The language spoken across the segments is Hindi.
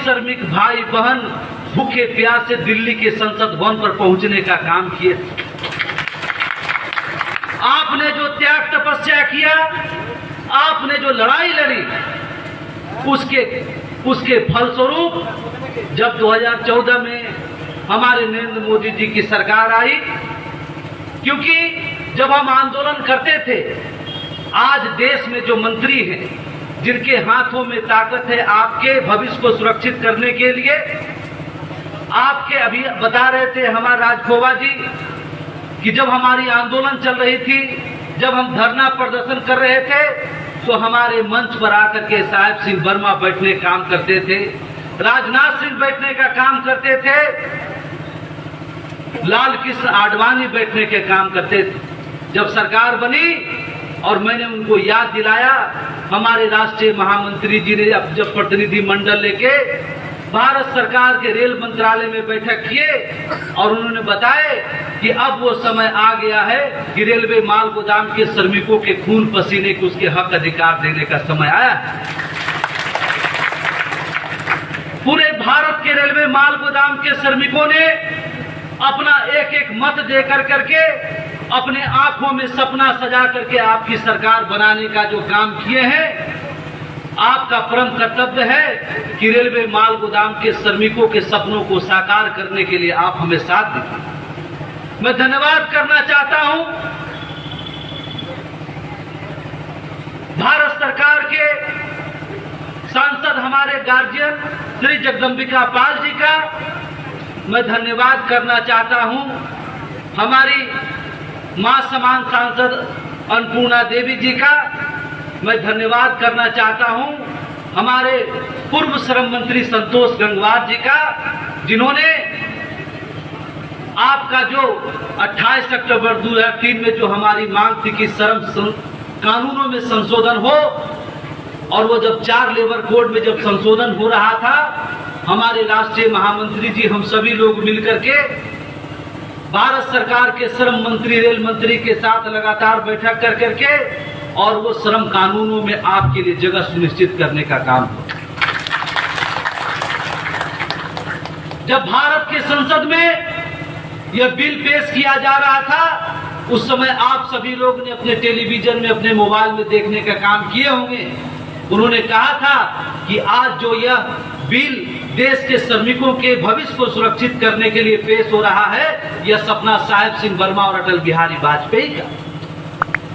श्रमिक भाई बहन भूखे प्यासे दिल्ली के संसद भवन पर पहुंचने का काम किए। आपने जो त्याग तपस्या किया, आपने जो लड़ाई लड़ी, उसके फलस्वरूप जब 2014 में हमारे नरेंद्र मोदी जी की सरकार आई, क्योंकि जब हम आंदोलन करते थे, आज देश में जो मंत्री हैं जिनके हाथों में ताकत है आपके भविष्य को सुरक्षित करने के लिए, आपके अभी बता रहे थे हमारे राजखोवा जी कि जब हमारी आंदोलन चल रही थी, जब हम धरना प्रदर्शन कर रहे थे, तो हमारे मंच पर आकर के साहेब सिंह वर्मा बैठने काम करते थे, राजनाथ सिंह बैठने का काम करते थे, लाल कृष्ण आडवाणी बैठने के काम करते थे। जब सरकार बनी और मैंने उनको याद दिलाया, हमारे राष्ट्रीय महामंत्री जी ने जब प्रतिनिधि मंडल लेके भारत सरकार के रेल मंत्रालय में बैठक किए और उन्होंने बताया कि अब वो समय आ गया है कि रेलवे माल गोदाम के श्रमिकों के खून पसीने को उसके हक अधिकार देने का समय आया है। पूरे भारत के रेलवे माल गोदाम के श्रमिकों ने अपना एक एक मत देकर करके अपने आंखों में सपना सजा करके आपकी सरकार बनाने का जो काम किए हैं, आपका परम कर्तव्य है कि रेलवे माल गोदाम के श्रमिकों के सपनों को साकार करने के लिए आप हमें साथ दीजिए। मैं धन्यवाद करना चाहता हूं भारत सरकार के सांसद हमारे गार्जियन श्री जगदम्बिका पाल जी का। मैं धन्यवाद करना चाहता हूं हमारी मां समान सांसद अन्नपूर्णा देवी जी का। मैं धन्यवाद करना चाहता हूं हमारे पूर्व श्रम मंत्री संतोष गंगवार जी का, जिन्होंने आपका जो 28 अक्टूबर 2003 में जो हमारी मांग थी कि श्रम कानूनों में संशोधन हो, और वो जब 4 लेबर कोड में जब संशोधन हो रहा था, हमारे राष्ट्रीय महामंत्री जी हम सभी लोग मिलकर के भारत सरकार के श्रम मंत्री रेल मंत्री के साथ लगातार बैठक कर करके और वो श्रम कानूनों में आपके लिए जगह सुनिश्चित करने का काम हो। जब भारत के संसद में यह बिल पेश किया जा रहा था, उस समय आप सभी लोग ने अपने टेलीविजन में अपने मोबाइल में देखने का काम किए होंगे। उन्होंने कहा था कि आज जो यह बिल देश के श्रमिकों के भविष्य को सुरक्षित करने के लिए पेश हो रहा है, यह सपना साहेब सिंह वर्मा और अटल बिहारी वाजपेयी का।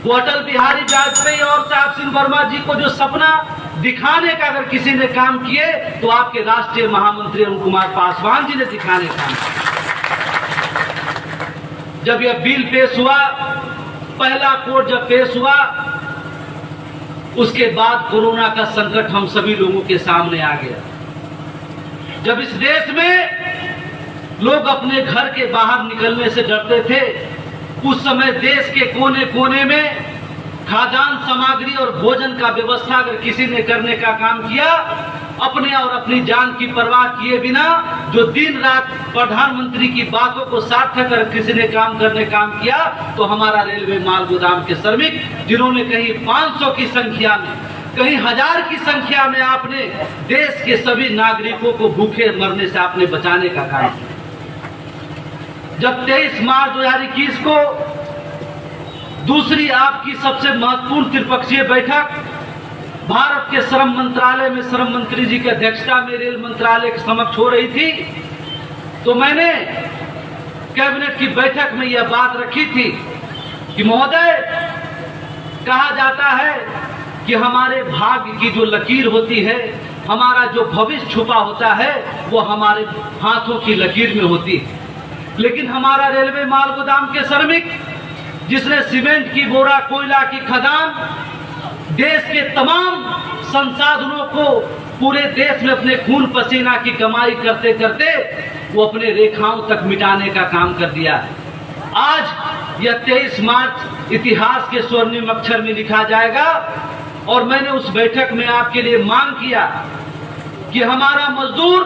वो अटल बिहारी वाजपेयी और साहेब सिंह वर्मा जी को जो सपना दिखाने का अगर किसी ने काम किए, तो आपके राष्ट्रीय महामंत्री अरुण कुमार पासवान जी ने दिखाने का काम किया। जब यह बिल पेश हुआ, पहला कोड जब पेश हुआ, उसके बाद कोरोना का संकट हम सभी लोगों के सामने आ गया। जब इस देश में लोग अपने घर के बाहर निकलने से डरते थे, उस समय देश के कोने कोने में खाद्यान्न सामग्री और भोजन का व्यवस्था अगर किसी ने करने का काम किया, अपने और अपनी जान की परवाह किए बिना, जो दिन रात प्रधानमंत्री की बातों को सार्थक कर किसी ने काम किया, तो हमारा रेलवे माल गोदाम के श्रमिक, जिन्होंने कहीं 500 की संख्या में, कहीं 1000 की संख्या में आपने देश के सभी नागरिकों को भूखे मरने से आपने बचाने का काम किया। जब 23 मार्च 2021 को दूसरी आपकी सबसे महत्वपूर्ण त्रिपक्षीय बैठक भारत के श्रम मंत्रालय में श्रम मंत्री जी की अध्यक्षता में रेल मंत्रालय के समक्ष हो रही थी, तो मैंने कैबिनेट की बैठक में यह बात रखी थी कि महोदय, कहा जाता है कि हमारे भाग्य की जो लकीर होती है, हमारा जो भविष्य छुपा होता है, वो हमारे हाथों की लकीर में होती है। लेकिन हमारा रेलवे माल गोदाम के श्रमिक, जिसने सीमेंट की बोरा, कोयला की खदान, देश के तमाम संसाधनों को पूरे देश में अपने खून पसीना की कमाई करते करते वो अपने रेखाओं तक मिटाने का काम कर दिया है। आज यह 23 मार्च इतिहास के स्वर्णिम अक्षर में लिखा जाएगा। और मैंने उस बैठक में आपके लिए मांग किया कि हमारा मजदूर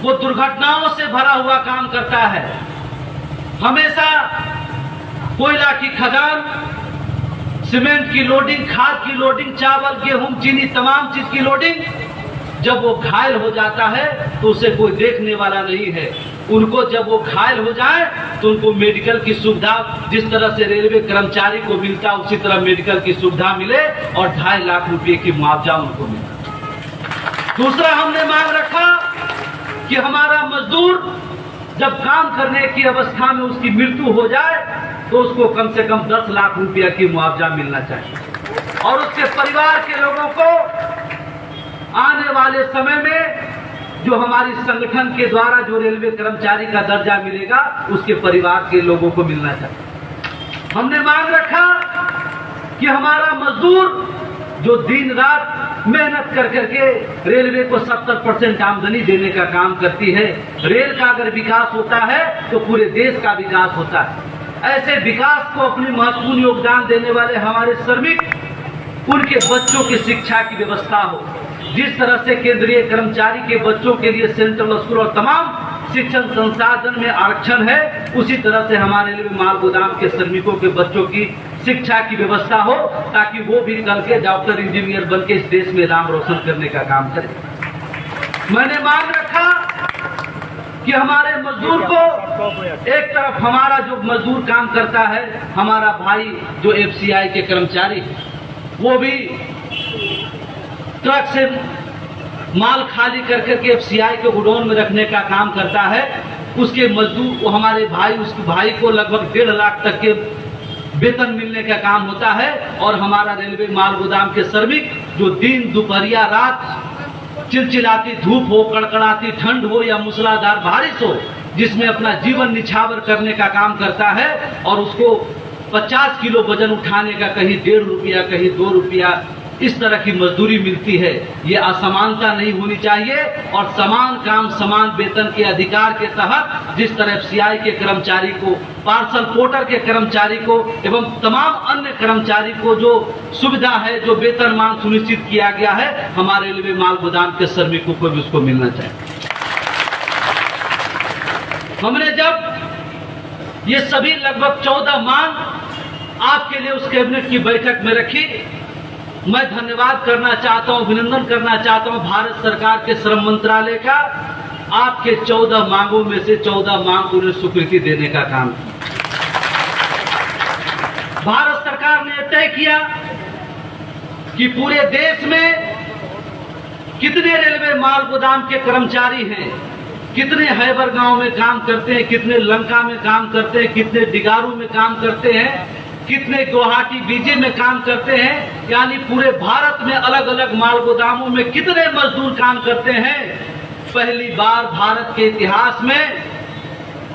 वो दुर्घटनाओं से भरा हुआ काम करता है, हमेशा कोयला की खदान, सीमेंट की लोडिंग, खाद की लोडिंग, चावल, गेहूं, चीनी, तमाम चीज की लोडिंग जब वो घायल हो जाता है तो उसे कोई देखने वाला नहीं है। उनको जब वो घायल हो जाए तो उनको मेडिकल की सुविधा जिस तरह से रेलवे कर्मचारी को मिलता उसी तरह मेडिकल की सुविधा मिले और 2.5 लाख रुपए की मुआवजा उनको मिले। दूसरा हमने मांग रखा कि हमारा मजदूर जब काम करने की अवस्था में उसकी मृत्यु हो जाए तो उसको कम से कम 10 लाख रुपया की मुआवजा मिलना चाहिए और उसके परिवार के लोगों को आने वाले समय में जो हमारी संगठन के द्वारा जो रेलवे कर्मचारी का दर्जा मिलेगा उसके परिवार के लोगों को मिलना चाहिए। हमने मांग रखा कि हमारा मजदूर जो दिन रात मेहनत कर करके रेलवे को 70% आमदनी देने का काम करती है, रेल का अगर विकास होता है तो पूरे देश का विकास होता है। ऐसे विकास को अपनी महत्वपूर्ण योगदान देने वाले हमारे श्रमिक, उनके बच्चों की शिक्षा की व्यवस्था हो। जिस तरह से केंद्रीय कर्मचारी के बच्चों के लिए सेंट्रल स्कूल और तमाम शिक्षण संसाधन में आरक्षण है, उसी तरह से हमारे रेलवे माल गोदाम के श्रमिकों के बच्चों की शिक्षा की व्यवस्था हो ताकि वो भी कल के डॉक्टर इंजीनियर बन के इस देश में नाम रोशन करने का काम करें। मैंने मांग रखा कि हमारे मजदूर को एक तरफ हमारा जो मजदूर काम करता है, हमारा भाई जो FCI के कर्मचारी वो भी ट्रक से माल खाली कर करके FCI के गोडाउन में रखने का काम करता है। उसके मजदूर हमारे भाई, उसके भाई को लगभग 1.5 लाख तक के वेतन मिलने का काम होता है और हमारा रेलवे माल गोदाम के श्रमिक जो दिन दोपहरिया रात चिलचिलाती धूप हो, कड़कड़ाती ठंड हो या मूसलाधार बारिश हो, जिसमें अपना जीवन निछावर करने का काम करता है और उसको 50 किलो वजन उठाने का कहीं 1.5 रुपया कहीं 2 रुपया इस तरह की मजदूरी मिलती है। ये असमानता नहीं होनी चाहिए और समान काम समान वेतन के अधिकार के तहत जिस तरह FCI के कर्मचारी को, पार्सल पोर्टर के कर्मचारी को एवं तमाम अन्य कर्मचारी को जो सुविधा है, जो वेतनमान सुनिश्चित किया गया है, हमारे रेलवे माल गोदाम के श्रमिकों को भी उसको मिलना चाहिए। हमने जब ये सभी लगभग 14 मांग आपके लिए उस कैबिनेट की बैठक में रखी, मैं धन्यवाद करना चाहता हूं, अभिनंदन करना चाहता हूं भारत सरकार के श्रम मंत्रालय का। आपके 14 मांगों में से 14 मांग को स्वीकृति देने का काम किया। भारत सरकार ने तय किया कि पूरे देश में कितने रेलवे माल गोदाम के कर्मचारी हैं, कितने हैबर गांव में काम करते हैं, कितने लंका में काम करते हैं, कितने डिगारू में काम करते हैं, कितने गुवाहाटी बीजे में काम करते हैं, यानी पूरे भारत में अलग अलग माल गोदामों में कितने मजदूर काम करते हैं। पहली बार भारत के इतिहास में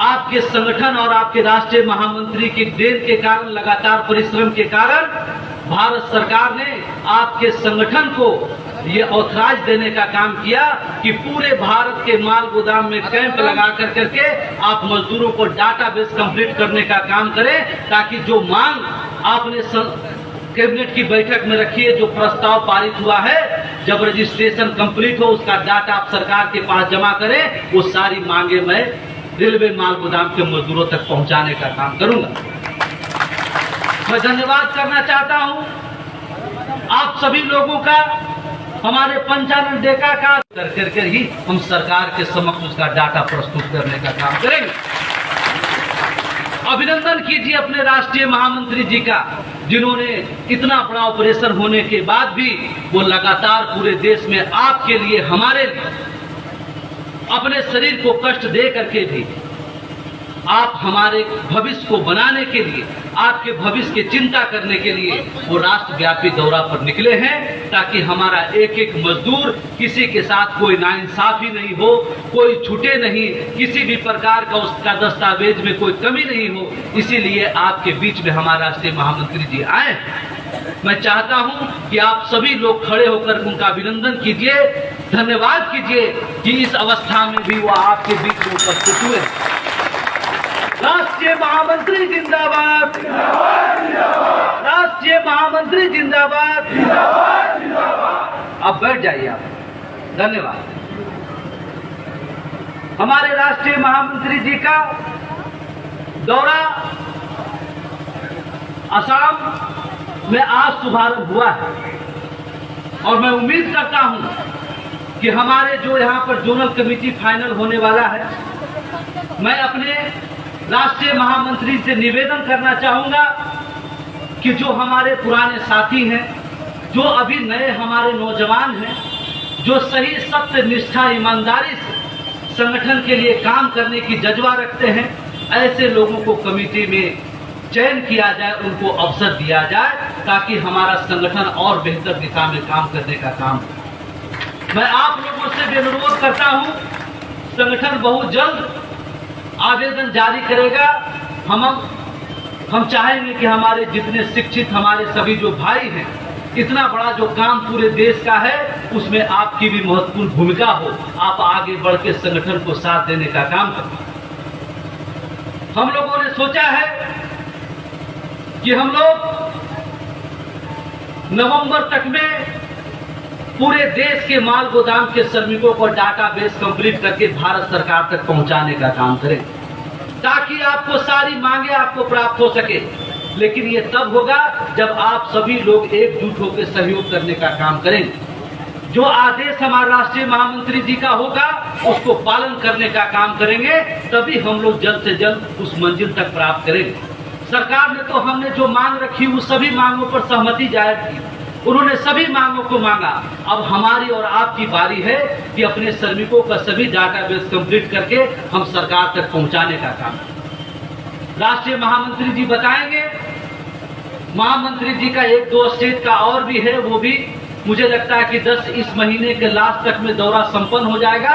आपके संगठन और आपके राष्ट्रीय महामंत्री की देन के कारण, लगातार परिश्रम के कारण भारत सरकार ने आपके संगठन को ये ऑथराइज देने का काम किया कि पूरे भारत के माल गोदाम में कैंप लगा करके आप मजदूरों को डाटाबेस कंप्लीट करने का काम करें, ताकि जो मांग आपने कैबिनेट की बैठक में रखी है, जो प्रस्ताव पारित हुआ है, जब रजिस्ट्रेशन कंप्लीट हो उसका डाटा आप सरकार के पास जमा करें, वो सारी मांगे मैं रेलवे माल गोदाम के मजदूरों तक पहुंचाने का काम करूंगा। मैं धन्यवाद करना चाहता हूं आप सभी लोगों का, हमारे पंचानन डेका का कर ही हम सरकार के समक्ष उसका डाटा प्रस्तुत करने का काम करेंगे। अभिनंदन कीजिए अपने राष्ट्रीय महामंत्री जी का, जिन्होंने इतना बड़ा ऑपरेशन होने के बाद भी वो लगातार पूरे देश में आपके लिए, हमारे लिए, अपने शरीर को कष्ट दे करके भी आप हमारे भविष्य को बनाने के लिए, आपके भविष्य की चिंता करने के लिए वो राष्ट्रव्यापी दौरा पर निकले हैं, ताकि हमारा एक एक मजदूर, किसी के साथ कोई नाइंसाफी नहीं हो, कोई छूटे नहीं, किसी भी प्रकार का उसका दस्तावेज में कोई कमी नहीं हो। इसीलिए आपके बीच में हमारे राष्ट्रीय महामंत्री जी आए। मैं चाहता हूं कि आप सभी लोग खड़े होकर उनका अभिनंदन कीजिए, धन्यवाद कीजिए कि इस अवस्था में भी वो आपके बीच में उपस्थित हुए। राष्ट्रीय महामंत्री जिंदाबाद, राष्ट्रीय महामंत्री जिंदाबाद। अब बैठ जाइए आप। धन्यवाद। हमारे राष्ट्रीय महामंत्री जी का दौरा असम में आज शुभारंभ हुआ है और मैं उम्मीद करता हूं कि हमारे जो यहाँ पर जोनल कमेटी फाइनल होने वाला है, मैं अपने राष्ट्रीय महामंत्री से निवेदन करना चाहूँगा कि जो हमारे पुराने साथी हैं, जो अभी नए हमारे नौजवान हैं, जो सही सत्य निष्ठा ईमानदारी से संगठन के लिए काम करने की जज्बा रखते हैं, ऐसे लोगों को कमेटी में चयन किया जाए, उनको अवसर दिया जाए ताकि हमारा संगठन और बेहतर दिशा में काम करने का काम हो। मैं आप लोगों से भी अनुरोध करता हूं, संगठन बहुत जल्द आवेदन जारी करेगा। हम चाहेंगे कि हमारे जितने शिक्षित हमारे सभी जो भाई हैं, इतना बड़ा जो काम पूरे देश का है, उसमें आपकी भी महत्वपूर्ण भूमिका हो। आप आगे बढ़ के संगठन को साथ देने का काम करें। हम लोगों ने सोचा है कि हम लोग नवंबर तक में पूरे देश के माल गोदाम के श्रमिकों को डाटाबेस कंप्लीट करके भारत सरकार तक पहुंचाने का काम करें, ताकि आपको सारी मांगे आपको प्राप्त हो सके। लेकिन ये तब होगा जब आप सभी लोग एकजुट होकर सहयोग करने का काम करें। जो आदेश हमारे राष्ट्रीय महामंत्री जी का होगा, उसको पालन करने का काम करेंगे, तभी हम लोग जल्द से जल्द उस मंजिल तक प्राप्त करेंगे। सरकार ने तो हमने जो मांग रखी उस सभी मांगों पर सहमति जाहिर की, उन्होंने सभी मांगों को मांगा। अब हमारी और आपकी बारी है कि अपने श्रमिकों का सभी डाटाबेस कंप्लीट करके हम सरकार तक पहुंचाने का काम। राष्ट्रीय महामंत्री जी बताएंगे, महामंत्री जी का 1-2 स्टेट का और भी है, वो भी मुझे लगता है कि 10 इस महीने के लास्ट तक में दौरा संपन्न हो जाएगा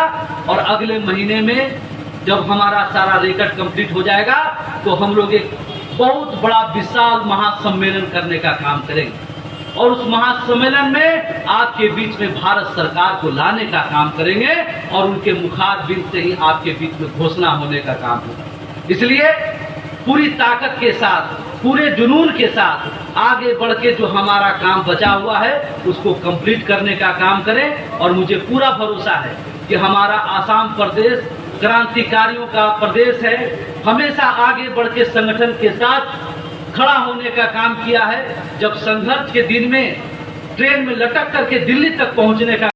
और अगले महीने में जब हमारा सारा रिकॉर्ड कंप्लीट हो जाएगा तो हम लोग एक बहुत बड़ा विशाल महासम्मेलन करने का काम करेंगे और उस महासम्मेलन में आपके बीच में भारत सरकार को लाने का काम करेंगे और उनके मुखारबिंद से ही आपके बीच में घोषणा होने का काम होगा। इसलिए पूरी ताकत के साथ, पूरे जुनून के साथ आगे बढ़ के जो हमारा काम बचा हुआ है उसको कंप्लीट करने का काम करें। और मुझे पूरा भरोसा है कि हमारा आसाम प्रदेश क्रांतिकारियों का प्रदेश है, हमेशा आगे बढ़ के संगठन के साथ खड़ा होने का काम किया है। जब संघर्ष के दिन में ट्रेन में लटक करके दिल्ली तक पहुंचने का